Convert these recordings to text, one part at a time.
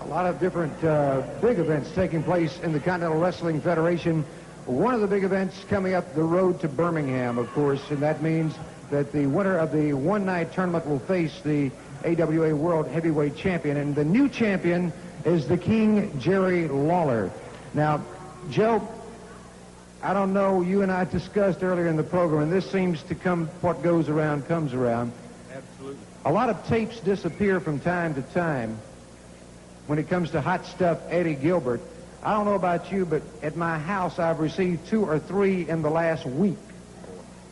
A lot of different big events taking place in the Continental Wrestling Federation. One of the big events coming up the road to Birmingham, of course, and that means that the winner of the one-night tournament will face the AWA World Heavyweight Champion, and the new champion is the King, Jerry Lawler. Now, Joe, I don't know, you and I discussed earlier in the program, and this seems to come, what goes around comes around. Absolutely. A lot of tapes disappear from time to time when it comes to Hot Stuff Eddie Gilbert. I don't know about you, but at my house I've received 2 or 3 in the last week.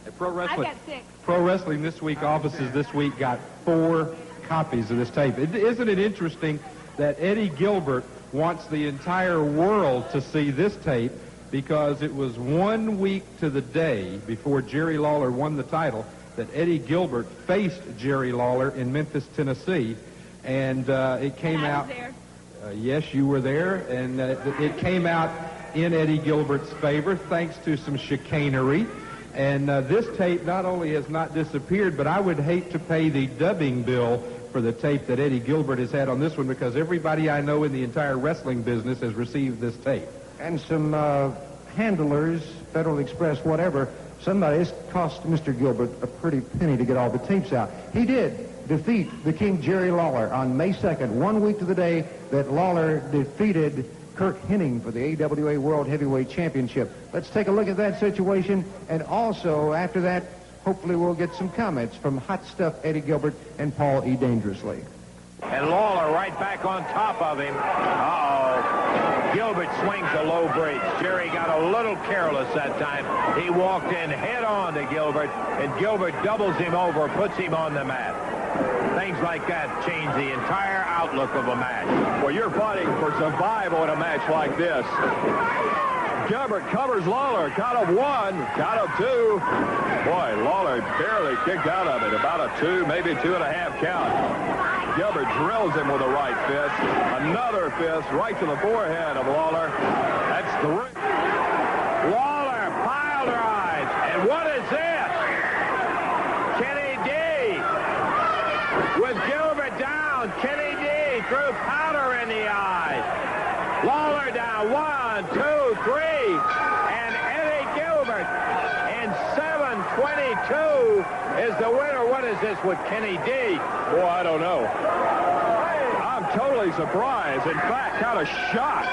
At Pro Wrestling, I got 6. Pro Wrestling This Week offices this week got 4 copies of this tape. Isn't it interesting that Eddie Gilbert wants the entire world to see this tape, because it was 1 week to the day before Jerry Lawler won the title that Eddie Gilbert faced Jerry Lawler in Memphis, Tennessee, and it came out. Yes, you were there, and it came out in Eddie Gilbert's favor thanks to some chicanery. And this tape not only has not disappeared, but I would hate to pay the dubbing bill for the tape that Eddie Gilbert has had on this one, because everybody I know in the entire wrestling business has received this tape. And some handlers, Federal Express, whatever, it's cost Mr. Gilbert a pretty penny to get all the tapes out. He did defeat the King, Jerry Lawler, on May 2nd, 1 week to the day that Lawler defeated Kirk Hennig for the AWA World Heavyweight Championship. Let's take a look at that situation, and also after that, hopefully we'll get some comments from Hot Stuff Eddie Gilbert and Paul E. Dangerously. And Lawler right back on top of him. Uh-oh. Gilbert swings a low bridge. Jerry got a little careless that time. He walked in head on to Gilbert, and Gilbert doubles him over, puts him on the mat. Things like that change the entire outlook of a match. Well, you're fighting for survival in a match like this. Gilbert covers Lawler. Count of 1, count of 2. Boy, Lawler barely kicked out of it. About a 2, maybe 2.5 count. Gilbert drills him with a right fist. Another fist right to the forehead of Lawler. That's 3. Lawler pile drives. And what is this? Kenny D. With Gilbert down. Kenny D threw powder in the eyes. Lawler down. 1, 2, 3. And Eddie Gilbert in 7:22 is the winner. What is this with Kenny D? Boy, I don't know. I'm totally surprised. In fact, kind of shocked.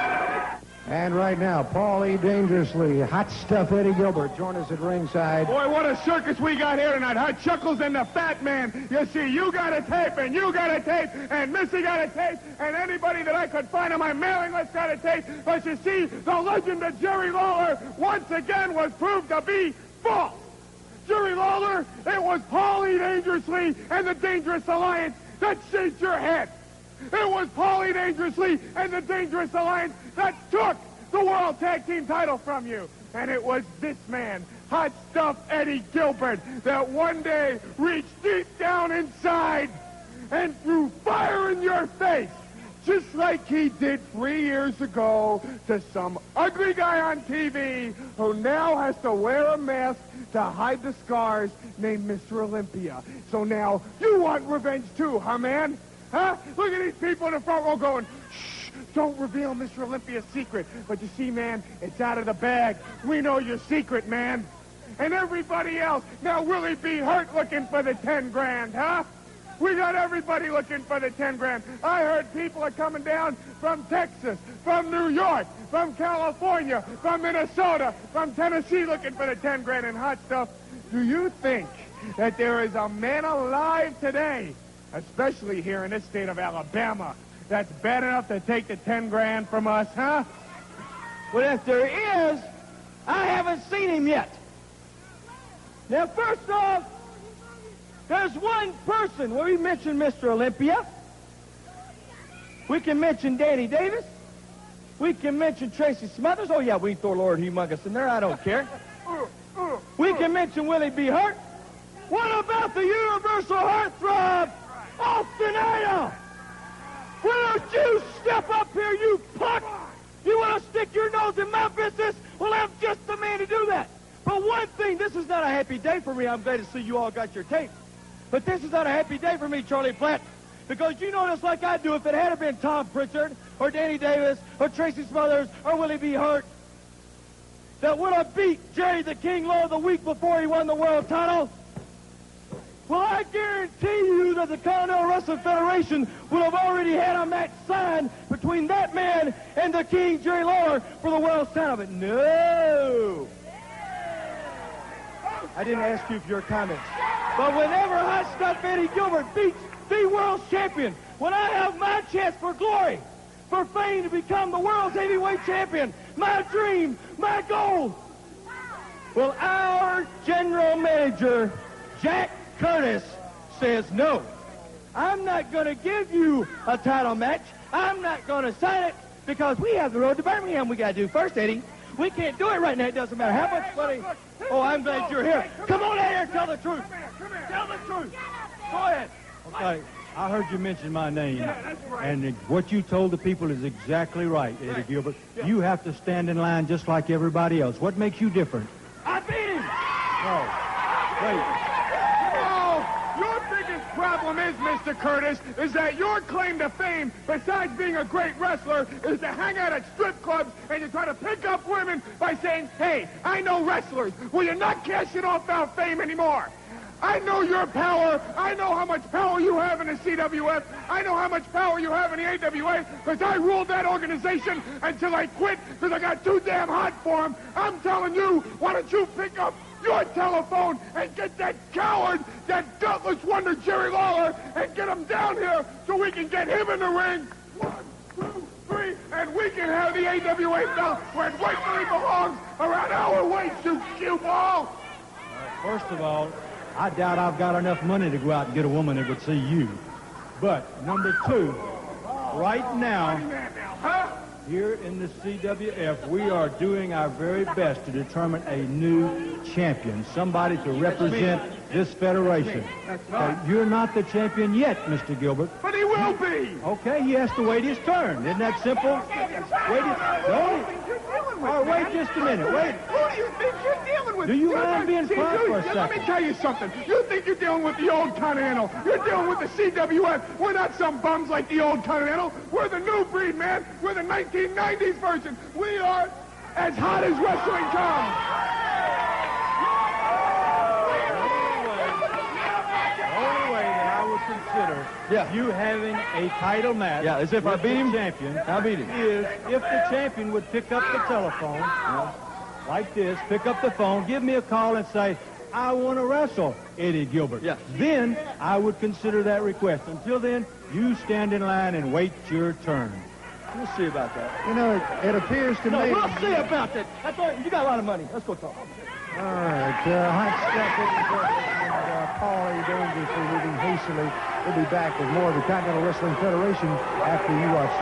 And right now, Paul E. Dangerously, Hot Stuff Eddie Gilbert, join us at ringside. Boy, what a circus we got here tonight. Hot Chuckles and the Fat Man. You see, you got a tape, and you got a tape, and Missy got a tape, and anybody that I could find on my mailing list got a tape. But you see, the legend of Jerry Lawler once again was proved to be false. Jerry Lawler, it was Paul E. Dangerously and the Dangerous Alliance that shaved your head. It was Paul E. Dangerously and the Dangerous Alliance that took the World Tag Team title from you. And it was this man, Hot Stuff Eddie Gilbert, that one day reached deep down inside and threw fire in your face, just like he did 3 years ago to some ugly guy on TV who now has to wear a mask to hide the scars, named Mr. Olympia. So now you want revenge too, huh, man? Huh? Look at these people in the front row going, shh, don't reveal Mr. Olympia's secret. But you see, man, it's out of the bag. We know your secret, man. And everybody else, now will he be hurt looking for the 10 grand, huh? We got everybody looking for the 10 grand. I heard people are coming down from Texas, from New York, from California, from Minnesota, from Tennessee looking for the 10 grand and Hot Stuff. Do you think that there is a man alive today, especially here in this state of Alabama, that's bad enough to take the 10 grand from us, huh? Well, if there is, I haven't seen him yet. Now, first off, there's one person. Well, we mentioned Mr. Olympia. We can mention Danny Davis. We can mention Tracy Smothers. Oh, yeah, we can throw Lord Humongous in there. I don't care. We can mention Willie B. Hurt. What about the universal heartthrob, Austin Idol? Why don't you step up here, you punk? You want to stick your nose in my business? Well, I'm just the man to do that. But one thing, this is not a happy day for me. I'm glad to see you all got your tape. But this is not a happy day for me, Charlie Platt, Because you know just like I do, if it had been Tom Pritchard or Danny Davis or Tracy Smothers or Willie B. Hurt that would have beat Jerry the King Lawler the week before he won the world title, well, I guarantee you that the Continental Wrestling Federation would have already had a match signed between that man and the King, Jerry Lawler, for the world title. But no. I didn't ask you for your comments. But whenever Hot Stuff Eddie Gilbert beats the world champion, when I have my chance for glory, for fame to become the world's heavyweight champion, my dream, my goal, well, our general manager, Jack Curtis, says no. I'm not going to give you a title match. I'm not going to sign it because we have the road to Birmingham we got to do first, Eddie. We can't do it right now. It doesn't matter how much money. Oh, I'm glad you're here. Come on out here and tell the truth. Tell the truth. Go ahead. Okay, I heard you mention my name, and what you told the people is exactly right, Eddie Gilbert. You have to stand in line just like everybody else. What makes you different? I beat him. No. Wait. Your biggest problem is, Mr. Curtis, is that your claim to fame, besides being a great wrestler, is to hang out at strip clubs and you try to pick up women by saying, hey, I know wrestlers. Well, you're not cashing off our fame anymore. I know your power. I know how much power you have in the CWF. I know how much power you have in the AWA because I ruled that organization until I quit because I got too damn hot for them. I'm telling you, why don't you pick up your telephone and get that coward, that gutless wonder Jerry Lawler, and get him down here so we can get him in the ring. 1, 2, 3, and we can have the AWA belt where it rightfully belongs around our waist, you cue ball. First of all, I doubt I've got enough money to go out and get a woman that would see you. But, number two, right now, here in the CWF, we are doing our very best to determine a new champion, somebody to represent this federation. You're not the champion yet, Mr. Gilbert. But he will be. Okay, he has to wait his turn. Isn't that simple? Wait just a minute. Wait. Who do you think you're dealing with? Do you mind being quiet for a second? Let me tell you something. You think you're dealing with the old Continental. You're dealing with the CWF. We're not some bums like the old Continental. We're the new breed, man. We're the 1990s version. We are as hot as wrestling comes. Consider you having a title match. Yeah, as if I beat him. Champion. I beat him. Is if the champion would pick up the telephone, like this, pick up the phone, give me a call and say, I want to wrestle Eddie Gilbert. Yeah. Then I would consider that request. Until then, you stand in line and wait your turn. We'll see about that. You know, it appears to me... We'll see about that. That's all. You got a lot of money. Let's go talk. All right, Hot Stuff Eddie Gilbert and Paul A. Danger for leaving hastily. We'll be back with more of the Continental Wrestling Federation after you watch.